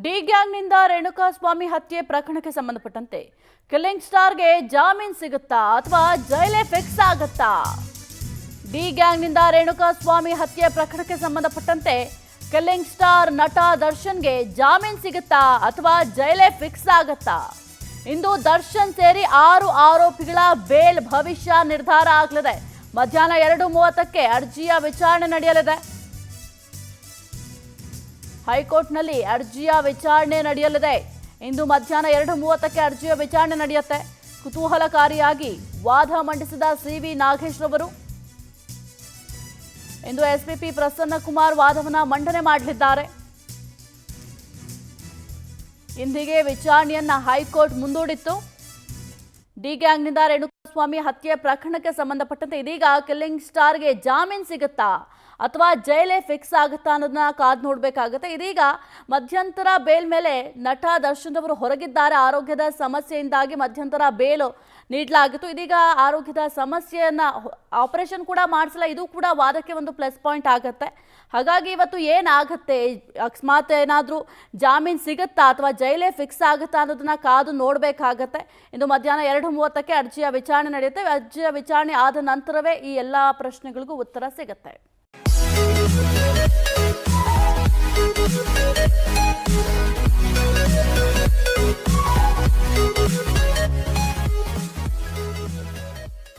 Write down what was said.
D ಗ್ಯಾಂಗ್ನಿಂದ Renukaswamy ಹತ್ಯೆ ಪ್ರಕರಣಕ್ಕೆ ಸಂಬಂಧಪಟ್ಟಂತೆ ಕಿಲ್ಲಿಂಗ್ ಸ್ಟಾರ್ಗೆ ಜಾಮೀನು ಸಿಗುತ್ತಾ ಅಥವಾ ಜೈಲೇ ಫಿಕ್ಸ್ ಆಗುತ್ತಾ? ಡಿ ಗ್ಯಾಂಗ್ನಿಂದ ರೇಣುಕಾಸ್ವಾಮಿ ಹತ್ಯೆ ಪ್ರಕರಣಕ್ಕೆ ಸಂಬಂಧಪಟ್ಟಂತೆ ಕಿಲ್ಲಿಂಗ್ ಸ್ಟಾರ್ ನಟ ದರ್ಶನ್ಗೆ ಜಾಮೀನು ಸಿಗುತ್ತಾ ಅಥವಾ ಜೈಲೇ ಫಿಕ್ಸ್ ಆಗುತ್ತಾ? ಇಂದು ದರ್ಶನ್ ಸೇರಿ 6 ಆರೋಪಿಗಳ ಬೇಲ್ ಭವಿಷ್ಯ ನಿರ್ಧಾರ ಆಗಲಿದೆ. ಮಧ್ಯಾಹ್ನ 2:30ಕ್ಕೆ ಅರ್ಜಿಯ ವಿಚಾರಣೆ ನಡೆಯಲಿದೆ. ಹೈಕೋರ್ಟ್ನಲ್ಲಿ ಅರ್ಜಿಯ ವಿಚಾರಣೆ ನಡೆಯಲಿದೆ. ಇಂದು ಮಧ್ಯಾಹ್ನ 2:30ಕ್ಕೆ ಅರ್ಜಿಯ ವಿಚಾರಣೆ ನಡೆಯುತ್ತೆ. ಕುತೂಹಲಕಾರಿಯಾಗಿ ವಾದ ಮಂಡಿಸಿದ ಸಿವಿ ನಾಗೇಶ್ ರವರು ಇಂದು ಎಸ್ಪಿಪಿ ಪ್ರಸನ್ನ ಕುಮಾರ್ ವಾದವನ್ನ ಮಂಡನೆ ಮಾಡಲಿದ್ದಾರೆ. ಇಂದಿಗೆ ವಿಚಾರಣೆಯನ್ನ ಹೈಕೋರ್ಟ್ ಮುಂದೂಡಿತ್ತು. ಡಿ ಗ್ಯಾಂಗ್ನಿಂದ ರೇಣುಕಾಸ್ವಾಮಿ ಹತ್ಯೆ ಪ್ರಕರಣಕ್ಕೆ ಸಂಬಂಧಪಟ್ಟಂತೆ ಇದೀಗ ಕಿಲ್ಲಿಂಗ್ ಸ್ಟಾರ್ಗೆ ಜಾಮೀನು ಸಿಗುತ್ತಾ ಅಥವಾ ಜೈಲೇ ಫಿಕ್ಸ್ ಆಗುತ್ತಾ ಅನ್ನೋದನ್ನ ಕಾದು ನೋಡಬೇಕಾಗುತ್ತೆ. ಇದೀಗ ಮಧ್ಯಂತರ ಬೇಲ್ ಮೇಲೆ ನಟ ದರ್ಶನ್ ಅವರು ಹೊರಗಿದ್ದಾರೆ. ಆರೋಗ್ಯದ ಸಮಸ್ಯೆಯಿಂದಾಗಿ ಮಧ್ಯಂತರ ಬೇಲ್ ನೀಡಲಾಗಿತ್ತು. ಇದೀಗ ಆರೋಗ್ಯದ ಸಮಸ್ಯೆಯನ್ನ ಆಪರೇಷನ್ ಕೂಡ ಮಾಡಿಸಲ್ಲ. ಇದು ಕೂಡ ವಾದಕ್ಕೆ ಒಂದು ಪ್ಲಸ್ ಪಾಯಿಂಟ್ ಆಗುತ್ತೆ. ಹಾಗಾಗಿ ಇವತ್ತು ಏನಾಗುತ್ತೆ, ಅಕಸ್ಮಾತ್ ಏನಾದರೂ ಜಾಮೀನು ಸಿಗುತ್ತಾ ಅಥವಾ ಜೈಲೇ ಫಿಕ್ಸ್ ಆಗುತ್ತಾ ಅನ್ನೋದನ್ನ ಕಾದು ನೋಡಬೇಕಾಗತ್ತೆ. ಇಂದು ಮಧ್ಯಾಹ್ನ 2:30ಕ್ಕೆ ಅರ್ಜಿಯ ವಿಚಾರಣೆ ನಡೆಯುತ್ತೆ. ಅರ್ಜಿಯ ವಿಚಾರಣೆ ಆದ ನಂತರವೇ ಈ ಎಲ್ಲ ಪ್ರಶ್ನೆಗಳಿಗೂ ಉತ್ತರ ಸಿಗುತ್ತೆ.